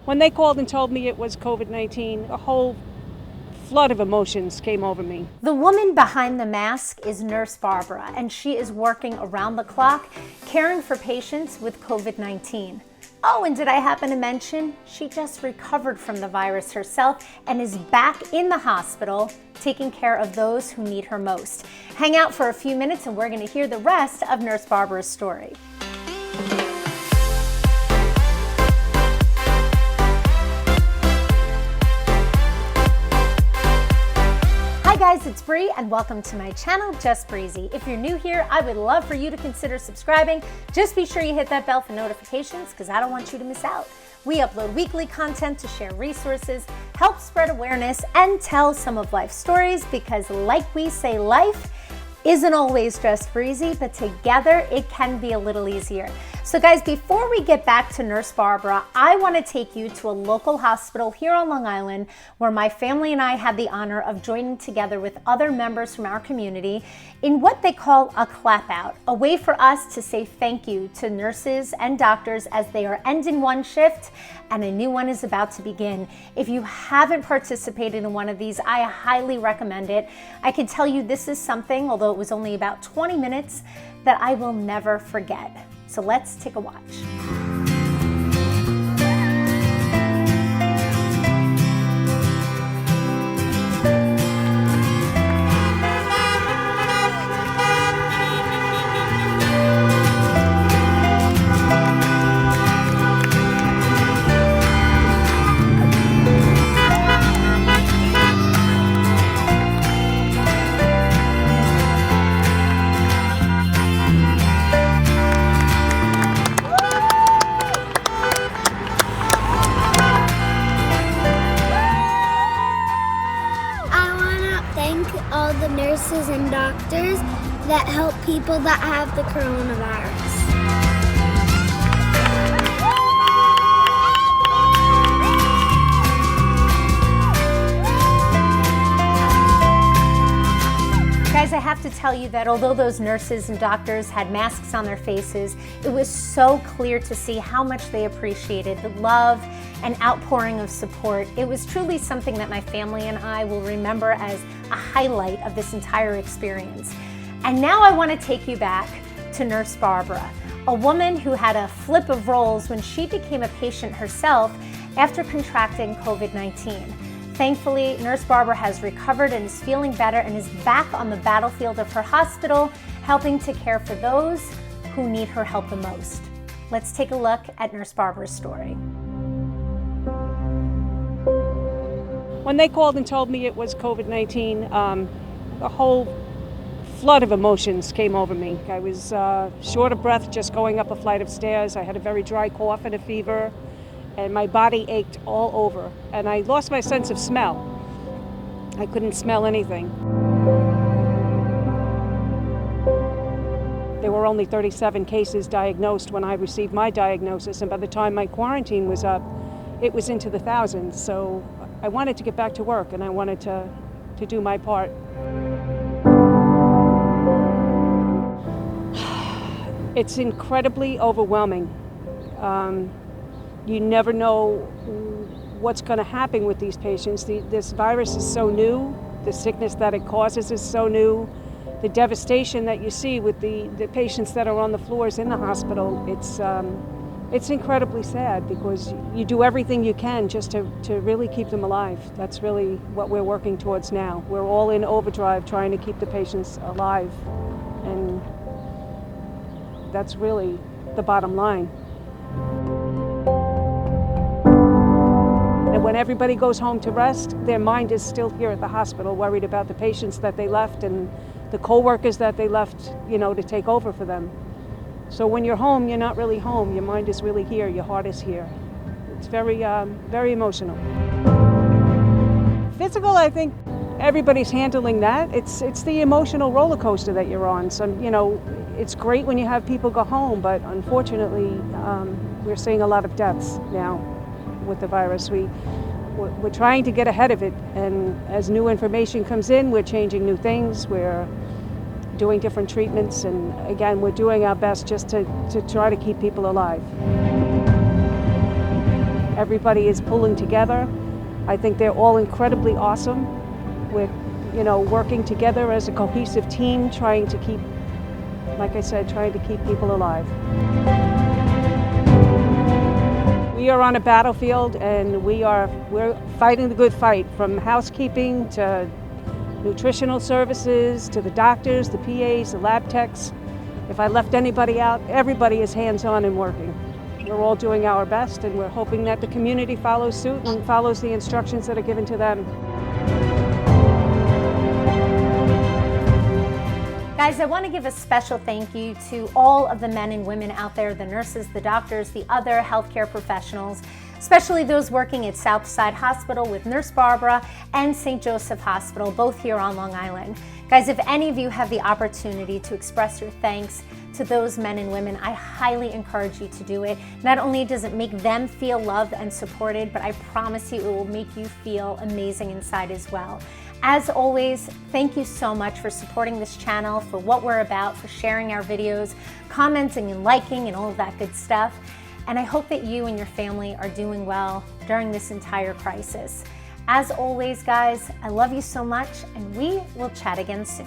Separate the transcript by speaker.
Speaker 1: When they called and told me it was COVID-19, a whole flood of emotions came over me.
Speaker 2: The woman behind the mask is Nurse Barbara, and she is working around the clock, caring for patients with COVID-19. Oh, and did I happen to mention, she just recovered from the virus herself and is back in the hospital taking care of those who need her most. Hang out for a few minutes and we're going to hear the rest of Nurse Barbara's story. Hi guys, it's Bree and welcome to my channel, Just Breezy. If you're new here, I would love for you to consider subscribing. Just be sure you hit that bell for notifications because I don't want you to miss out. We upload weekly content to share resources, help spread awareness, and tell some of life's stories because like we say, life isn't always just breezy, but together it can be a little easier. So guys, before we get back to Nurse Barbara, I want to take you to a local hospital here on Long Island where my family and I had the honor of joining together with other members from our community in what they call a clap out, a way for us to say thank you to nurses and doctors as they are ending one shift and a new one is about to begin. If you haven't participated in one of these, I highly recommend it. I can tell you this is something, although it was only about 20 minutes, that I will never forget. So let's take a watch.
Speaker 3: All the nurses and doctors that help people that have the coronavirus.
Speaker 2: Guys, I have to tell you that although those nurses and doctors had masks on their faces, it was so clear to see how much they appreciated the love and outpouring of support. It was truly something that my family and I will remember as a highlight of this entire experience. And now I want to take you back to Nurse Barbara, a woman who had a flip of roles when she became a patient herself after contracting COVID-19. Thankfully, Nurse Barbara has recovered and is feeling better and is back on the battlefield of her hospital, helping to care for those who need her help the most. Let's take a look at Nurse Barbara's story.
Speaker 1: When they called and told me it was COVID-19, a whole flood of emotions came over me. I was short of breath just going up a flight of stairs. I had a very dry cough and a fever, and my body ached all over. And I lost my sense of smell. I couldn't smell anything. There were only 37 cases diagnosed when I received my diagnosis, and by the time my quarantine was up, it was into the thousands. So I wanted to get back to work, and I wanted to do my part. It's incredibly overwhelming. You never know what's going to happen with these patients. This virus is so new. The sickness that it causes is so new. The devastation that you see with the patients that are on the floors in the hospital, it's incredibly sad because you do everything you can just to really keep them alive. That's really what we're working towards now. We're all in overdrive trying to keep the patients alive, and that's really the bottom line. And when everybody goes home to rest, their mind is still here at the hospital, worried about the patients that they left and the co-workers that they left, to take over for them. So when you're home, you're not really home. Your mind is really here. Your heart is here. It's very, very emotional. Physical, I think everybody's handling that. It's the emotional roller coaster that you're on. So, it's great when you have people go home, but unfortunately, we're seeing a lot of deaths now with the virus. We're trying to get ahead of it, and as new information comes in, we're changing new things. We're doing different treatments, and again, we're doing our best just to try to keep people alive. Everybody is pulling together. I think they're all incredibly awesome. We're, working together as a cohesive team, trying to keep, like I said, trying to keep people alive. We are on a battlefield, and we're fighting the good fight, from housekeeping to nutritional services to the doctors, the PAs, the lab techs. If I left anybody out, everybody is hands-on and working. We're all doing our best, and we're hoping that the community follows suit and follows the instructions that are given to them.
Speaker 2: Guys, I want to give a special thank you to all of the men and women out there, the nurses, the doctors, the other healthcare professionals, especially those working at Southside Hospital with Nurse Barbara and St. Joseph Hospital, both here on Long Island. Guys, if any of you have the opportunity to express your thanks to those men and women, I highly encourage you to do it. Not only does it make them feel loved and supported, but I promise you it will make you feel amazing inside as well. As always, thank you so much for supporting this channel, for what we're about, for sharing our videos, commenting and liking and all of that good stuff. And I hope that you and your family are doing well during this entire crisis. As always, guys, I love you so much, and we will chat again soon.